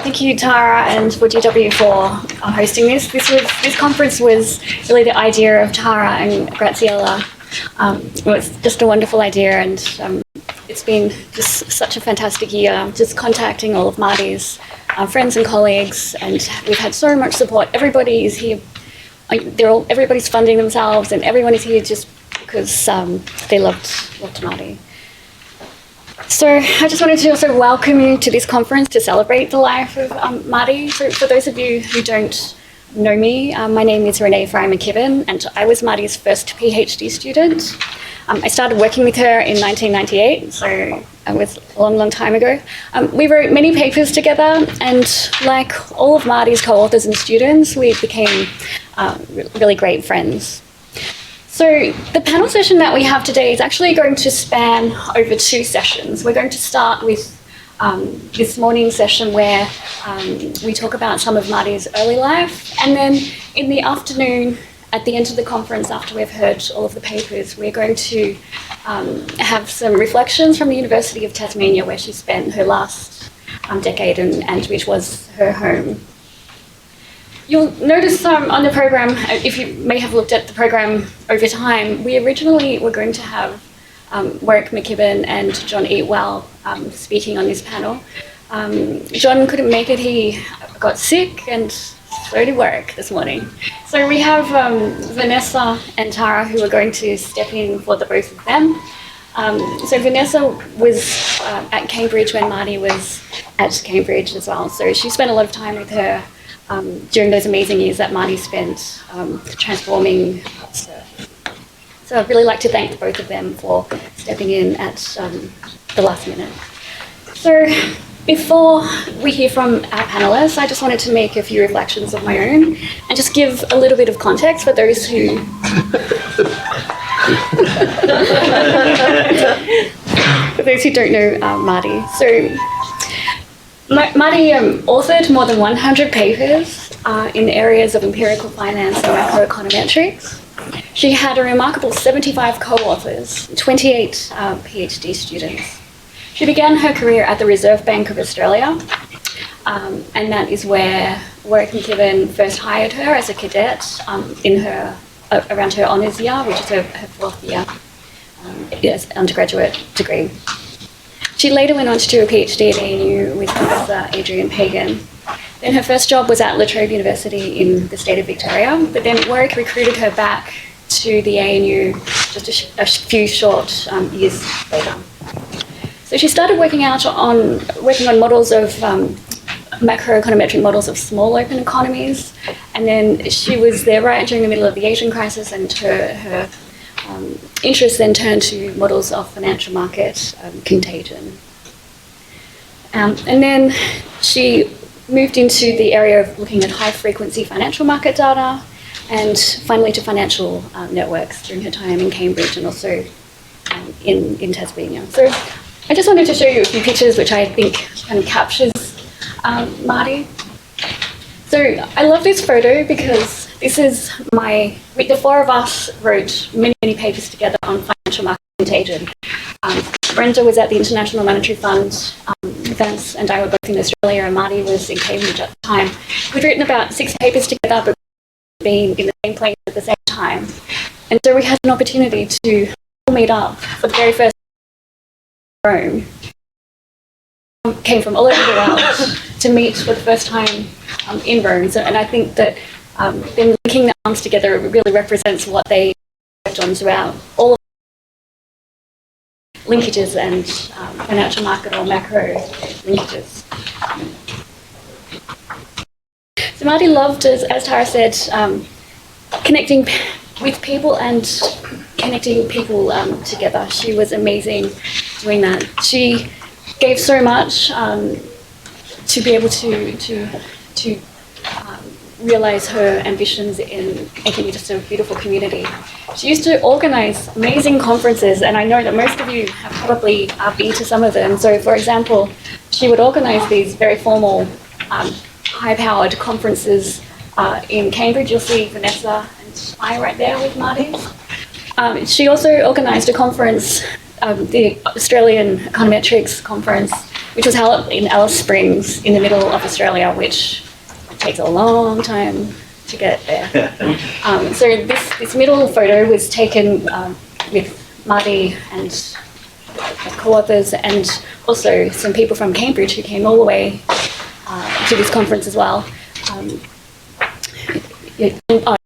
thank you, Tara, and for GW for hosting this. This conference was really the idea of Tara and Graziella. It was just a wonderful idea, and it's been just such a fantastic year, just contacting all of Mardis, friends and colleagues, and we've had so much support. Everybody is here. Everybody's funding themselves, and everyone is here just because they loved Mardi. So I just wanted to also welcome you to this conference to celebrate the life of Mardi. So for those of you who don't know me, my name is Renee Fry-Mckibbin, and I was Mardi's first PhD student. I started working with her in 1998, so it was a long, long time ago. We wrote many papers together, and like all of Mardi's co-authors and students, we became really great friends. So the panel session that we have today is actually going to span over 2 sessions. We're going to start with this morning's session where we talk about some of Mardi's early life, and then in the afternoon, at the end of the conference, after we've heard all of the papers, we're going to have some reflections from the University of Tasmania, where she spent her last decade and which was her home. You'll notice on the program, if you may have looked at the program over time, we originally were going to have Warwick McKibbin and John Eatwell speaking on this panel. John couldn't make it, he got sick, and so did Warwick this morning. So we have Vanessa and Tara who are going to step in for the both of them. So Vanessa was at Cambridge when Mardi was at Cambridge as well. So she spent a lot of time with her during those amazing years that Mardi spent transforming surf. So I'd really like to thank both of them for stepping in at the last minute. So before we hear from our panelists, I just wanted to make a few reflections of my own and just give a little bit of context for those who don't know Mardi. So Mardi authored more than 100 papers in areas of empirical finance and macroeconometrics. She had a remarkable 75 co-authors, 28 PhD students. She began her career at the Reserve Bank of Australia, and that is where Warwick McKibbin first hired her as a cadet around her honours year, which is her 4th year undergraduate degree. She later went on to do a PhD at ANU with Professor Adrian Pagan. Then her first job was at La Trobe University in the state of Victoria, but then Warwick recruited her back to the ANU just a few short years later. So she started working on models of macroeconometric models of small open economies, and then she was there right during the middle of the Asian crisis, and her interest then turned to models of financial market contagion. And then she moved into the area of looking at high-frequency financial market data, and finally to financial networks during her time in Cambridge and also in Tasmania. So I just wanted to show you a few pictures which I think kind of captures Mardi. So I love this photo because this is the 4 of us wrote many, many papers together on financial market contagion. Brenda was at the International Monetary Fund events, and I were both in Australia, and Mardi was in Cambridge at the time. We'd written about 6 papers together, but being in the same place at the same time. And so we had an opportunity to meet up for the very first time. Rome. Came from all over the world to meet for the first time in Rome. So, and I think that them linking their arms together really represents what they worked on throughout all of linkages and financial market or macro linkages. So Mardi loved, as Tara said, connecting with people and connecting people together. She was amazing doing that. She gave so much to be able to realize her ambitions in making just a beautiful community. She used to organize amazing conferences, and I know that most of you have probably been to some of them. So for example, she would organize these very formal, high-powered conferences in Cambridge. You'll see Vanessa and I right there with Mardi. She also organised a conference, the Australian Econometrics conference, which was held in Alice Springs in the middle of Australia, which takes a long time to get there. So this middle photo was taken with Mardi and co-authors, and also some people from Cambridge who came all the way to this conference as well.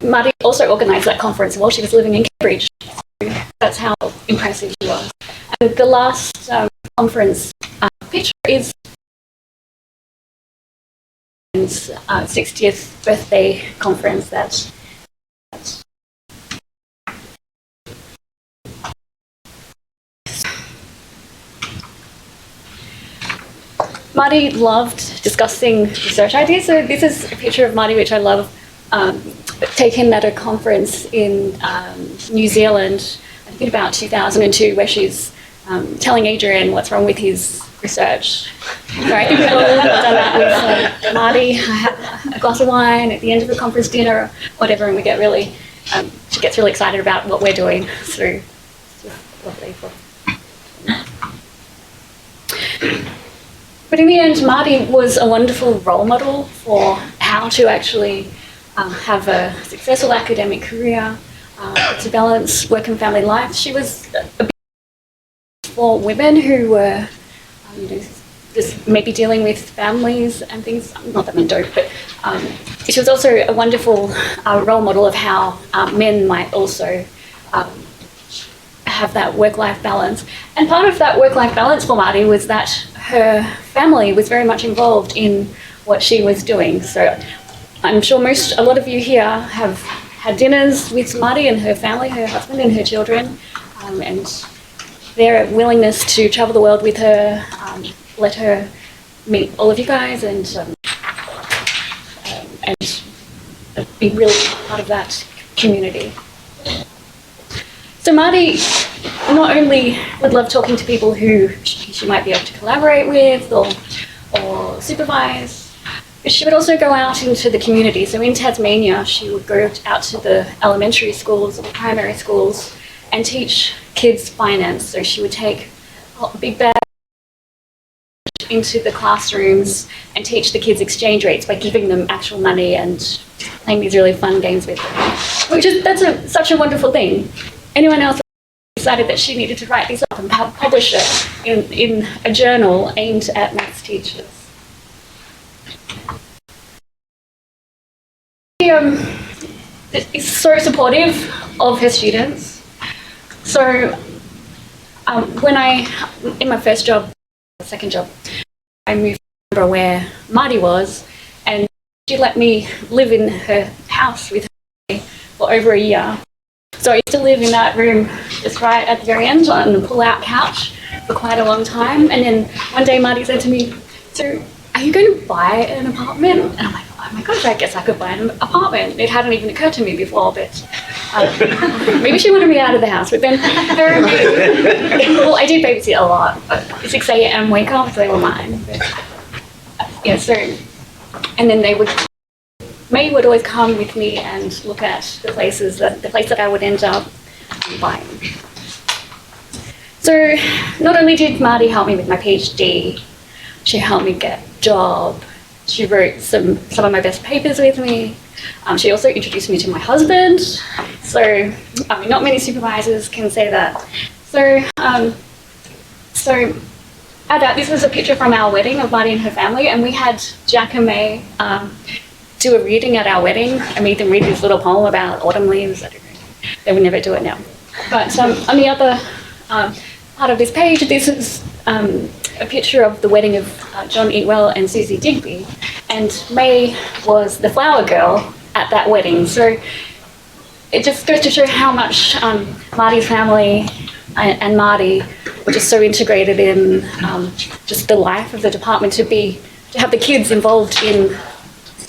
Mardi also organised that conference while she was living in Cambridge. So that's how impressive she was. And the last conference picture is 60th birthday conference that Mardi loved discussing research ideas. So this is a picture of Mardi which I love, taken at a conference in New Zealand, I think about 2002, where she's telling Adrian what's wrong with his research. So I think we've all done that with Mardi, a glass of wine at the end of the conference dinner or whatever, and we get really, she gets really excited about what we're doing. So it's just lovely. But in the end, Mardi was a wonderful role model for how to actually have a successful academic career, to balance work and family life. She was a for women who were just maybe dealing with families and things, not that men don't, but she was also a wonderful role model of how men might also have that work-life balance. And part of that work-life balance for Mardi was that her family was very much involved in what she was doing. So I'm sure a lot of you here have had dinners with Mardi and her family, her husband and her children, and their willingness to travel the world with her, let her meet all of you guys and be really part of that community. So Mardi not only would love talking to people who she might be able to collaborate with or supervise, but she would also go out into the community. So in Tasmania, she would go out to the elementary schools or the primary schools and teach kids finance. So she would take a big bag into the classrooms and teach the kids exchange rates by giving them actual money and playing these really fun games with them. That's such a wonderful thing. Anyone else decided that she needed to write these up and publish it in a journal aimed at maths teachers. She is so supportive of her students. So when in my first job, second job, I moved to where Mardi was, and she let me live in her house with her for over a year. So I used to live in that room just right at the very end on a pull-out couch for quite a long time. And then one day Mardi said to me, "So are you going to buy an apartment?" And I'm like, "Oh my gosh, I guess I could buy an apartment." It hadn't even occurred to me before, but maybe she wanted me out of the house. But then well, I did babysit a lot, but 6 a.m. wake up, so they were mine. But, yeah, so, and then May would always come with me and look at the place that I would end up buying. So not only did Mardi help me with my PhD, she helped me get a job. She wrote some of my best papers with me. She also introduced me to my husband. So not many supervisors can say that. So this was a picture from our wedding of Mardi and her family, and we had Jack and May do a reading at our wedding. I made them read this little poem about autumn leaves. I don't know. They would never do it now. But on the other part of this page, this is a picture of the wedding of John Eatwell and Susie Digby, and May was the flower girl at that wedding. So it just goes to show how much Mardi's family and Mardi were just so integrated in just the life of the department, to have the kids involved in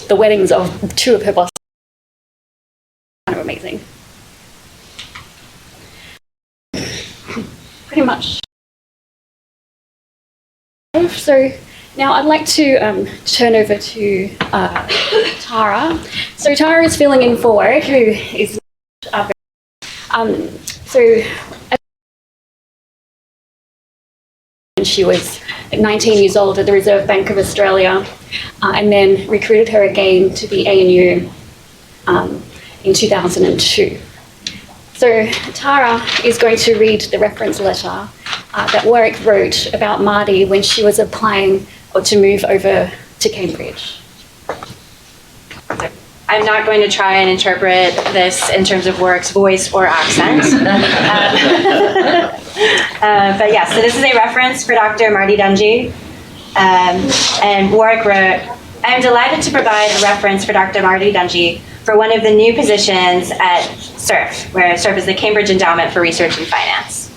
the weddings of two of her bosses. Kind of amazing. Pretty much. So now I'd like to turn over to Tara. So Tara is filling in for Warwick, who is she was 19 years old at the Reserve Bank of Australia, and then recruited her again to the ANU in 2002. So Tara is going to read the reference letter that Warwick wrote about Mardi when she was applying or to move over to Cambridge. I'm not going to try and interpret this in terms of Warwick's voice or accent. But yeah, so this is a reference for Dr. Mardi Dungey. And Warwick wrote, I am delighted to provide a reference for Dr. Mardi Dungey for one of the new positions at CERF, where CERF is the Cambridge Endowment for Research and Finance.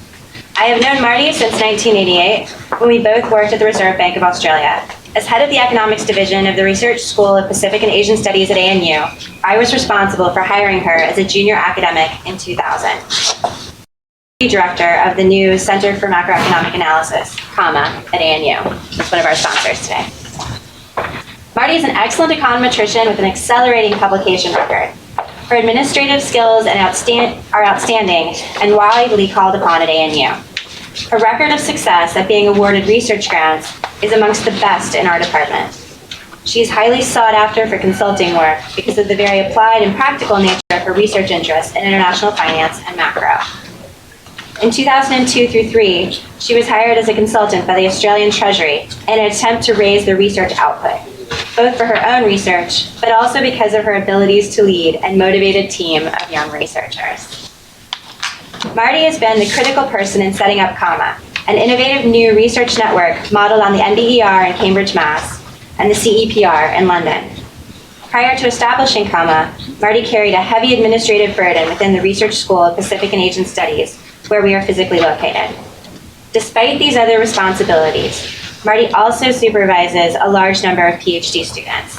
I have known Mardi since 1988, when we both worked at the Reserve Bank of Australia. As head of the Economics Division of the Research School of Pacific and Asian Studies at ANU, I was responsible for hiring her as a junior academic in 2000. Director of the new Center for Macroeconomic Analysis, at ANU. That's one of our sponsors today. Mardi is an excellent econometrician with an accelerating publication record. Her administrative skills are outstanding and widely called upon at ANU. Her record of success at being awarded research grants is amongst the best in our department. She is highly sought after for consulting work because of the very applied and practical nature of her research interests in international finance and macro. In 2002 through 3, she was hired as a consultant by the Australian Treasury in an attempt to raise their research output, both for her own research, but also because of her abilities to lead and motivate a team of young researchers. Mardi has been the critical person in setting up an innovative new research network modeled on the NBER in Cambridge, Mass, and the CEPR in London. Prior to establishing Mardi carried a heavy administrative burden within the Research School of Pacific and Asian Studies, where we are physically located. Despite these other responsibilities, Mardi also supervises a large number of PhD students.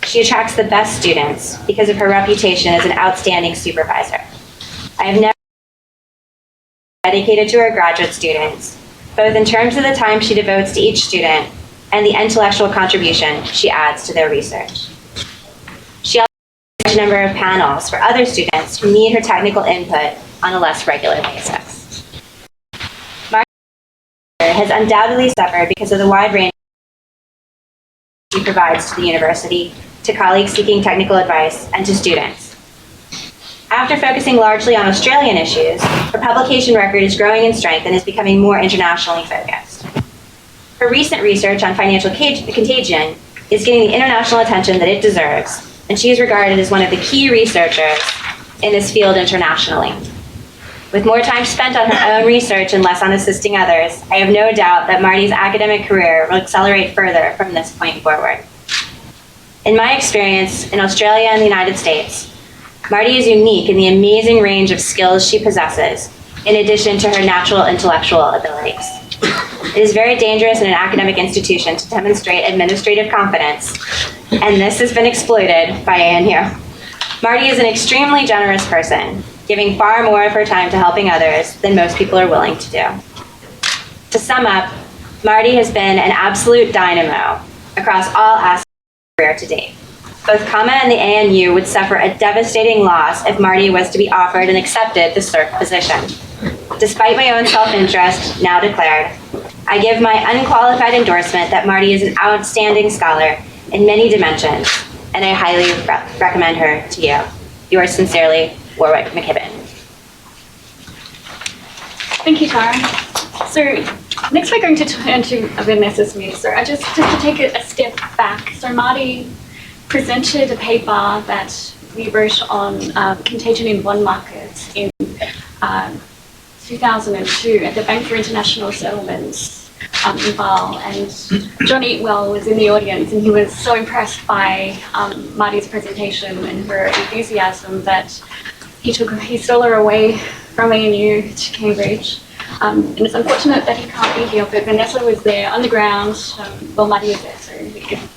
She attracts the best students because of her reputation as an outstanding supervisor. I have never dedicated to her graduate students, both in terms of the time she devotes to each student and the intellectual contribution she adds to their research. She also has a large number of panels for other students who need her technical input on a less regular basis. Mardi has undoubtedly suffered because of the wide range she provides to the university, to colleagues seeking technical advice, and to students. After focusing largely on Australian issues, her publication record is growing in strength and is becoming more internationally focused. Her recent research on financial contagion is getting the international attention that it deserves, and she is regarded as one of the key researchers in this field internationally. With more time spent on her own research and less on assisting others, I have no doubt that Mardi's academic career will accelerate further from this point forward. In my experience in Australia and the United States, Mardi is unique in the amazing range of skills she possesses, in addition to her natural intellectual abilities. It is very dangerous in an academic institution to demonstrate administrative competence, and this has been exploited by ANU. Mardi is an extremely generous person, giving far more of her time to helping others than most people are willing to do. To sum up, Mardi has been an absolute dynamo across all aspects of her career to date. Both and the ANU would suffer a devastating loss if Mardi was to be offered and accepted the CERF position. Despite my own self-interest, now declared, I give my unqualified endorsement that Mardi is an outstanding scholar in many dimensions, and I highly recommend her to you. Yours sincerely, Warwick McKibbin. Thank you, Tara. So next we're going to turn to Vanessa's news. So just to take a step back. So Mardi presented a paper that we wrote on contagion in bond markets in 2002 at the Bank for International Settlements in Basel. And John Eatwell was in the audience, and he was so impressed by Mardi's presentation and her enthusiasm that he stole her away from ANU to Cambridge. And it's unfortunate that he can't be here, but Vanessa was there on the ground while Mardi was there, so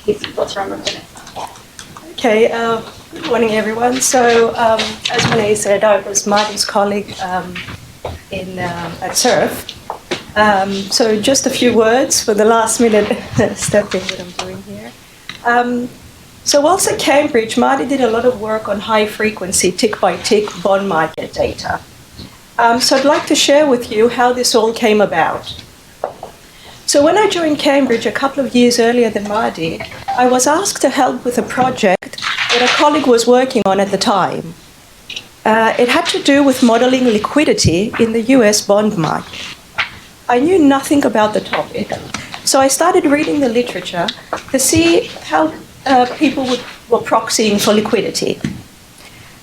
his thoughts are on Vanessa. Okay, good morning everyone. So as Renee said, I was Mardi's colleague at CERF. So just a few words for the last minute stepping that I'm doing here. So whilst at Cambridge, Mardi did a lot of work on high frequency tick-by-tick bond market data. So I'd like to share with you how this all came about. So when I joined Cambridge a couple of years earlier than Mardi, I was asked to help with a project that a colleague was working on at the time. It had to do with modeling liquidity in the US bond market. I knew nothing about the topic, so I started reading the literature to see how people were proxying for liquidity.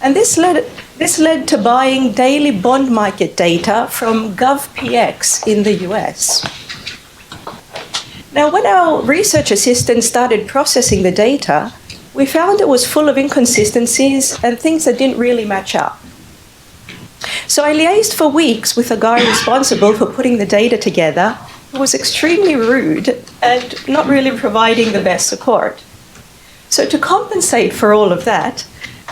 And this led to buying daily bond market data from GovPX in the US. Now, when our research assistant started processing the data, we found it was full of inconsistencies and things that didn't really match up. So I liaised for weeks with the guy responsible for putting the data together, who was extremely rude and not really providing the best support. So to compensate for all of that,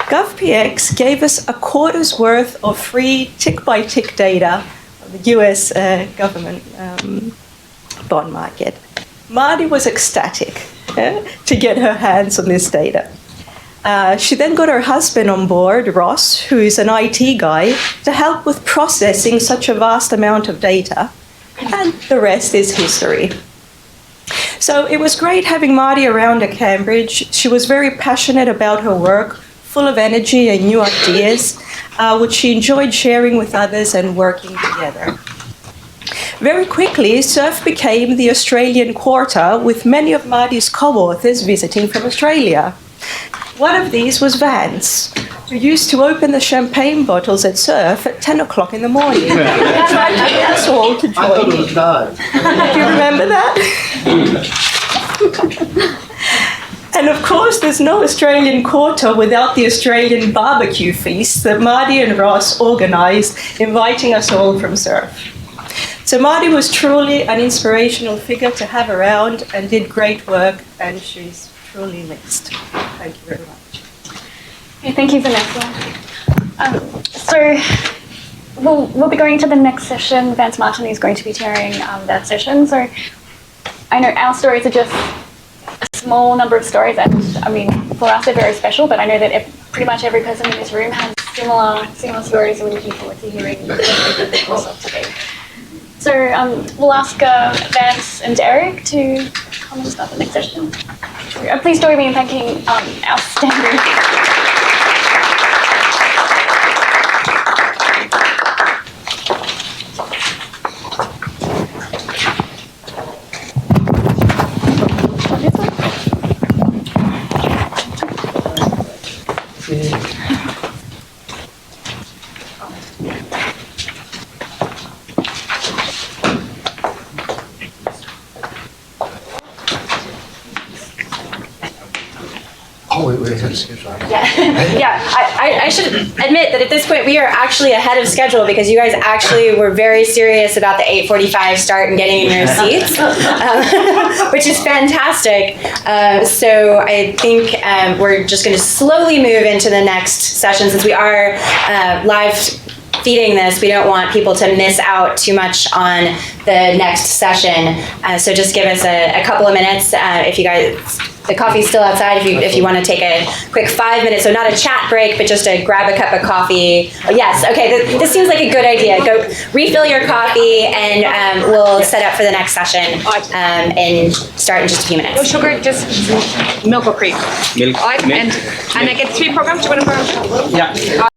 GovPX gave us a quarter's worth of free tick-by-tick data of the US government bond market. Mardi was ecstatic to get her hands on this data. She then got her husband on board, Ross, who is an IT guy, to help with processing such a vast amount of data, and the rest is history. So it was great having Mardi around at Cambridge. She was very passionate about her work, full of energy and new ideas, which she enjoyed sharing with others and working together. Very quickly, SURF became the Australian quarter, with many of Mardi's co-authors visiting from Australia. One of these was Vance, who used to open the champagne bottles at SURF at 10 o'clock in the morning. He tried to get us all to join I thought it was God. Do you remember that? And of course, there's no Australian quarter without the Australian barbecue feast that Mardi and Ross organised, inviting us all from SURF. So Mardi was truly an inspirational figure to have around and did great work, and she's truly missed. Thank you very much. Okay, thank you, Vanessa. So we'll be going to the next session. Vance Martin is going to be chairing that session. So I know our stories are just a small number of stories, and I mean, for us they're very special, but I know that pretty much every person in this room has similar stories, and we're looking forward to hearing the course of today. So we'll ask Vance and Derek to come and start the next session. Please join me in thanking our standing. I should admit that at this point we are actually ahead of schedule because you guys actually were very serious about the 8:45 start and getting in your seats, which is fantastic. So I think we're just going to slowly move into the next session since we are live feeding this. We don't want people to miss out too much on the next session. So just give us a couple of minutes if you guys. The coffee's still outside if you want to take a quick 5 minutes, so not a chat break, but just to grab a cup of coffee. Oh, yes, okay, this seems like a good idea. Go refill your coffee and we'll set up for the next session and start in just a few minutes. No sugar, just milk or cream. Milk. And I get 3 programs. Do you want a program? Yeah.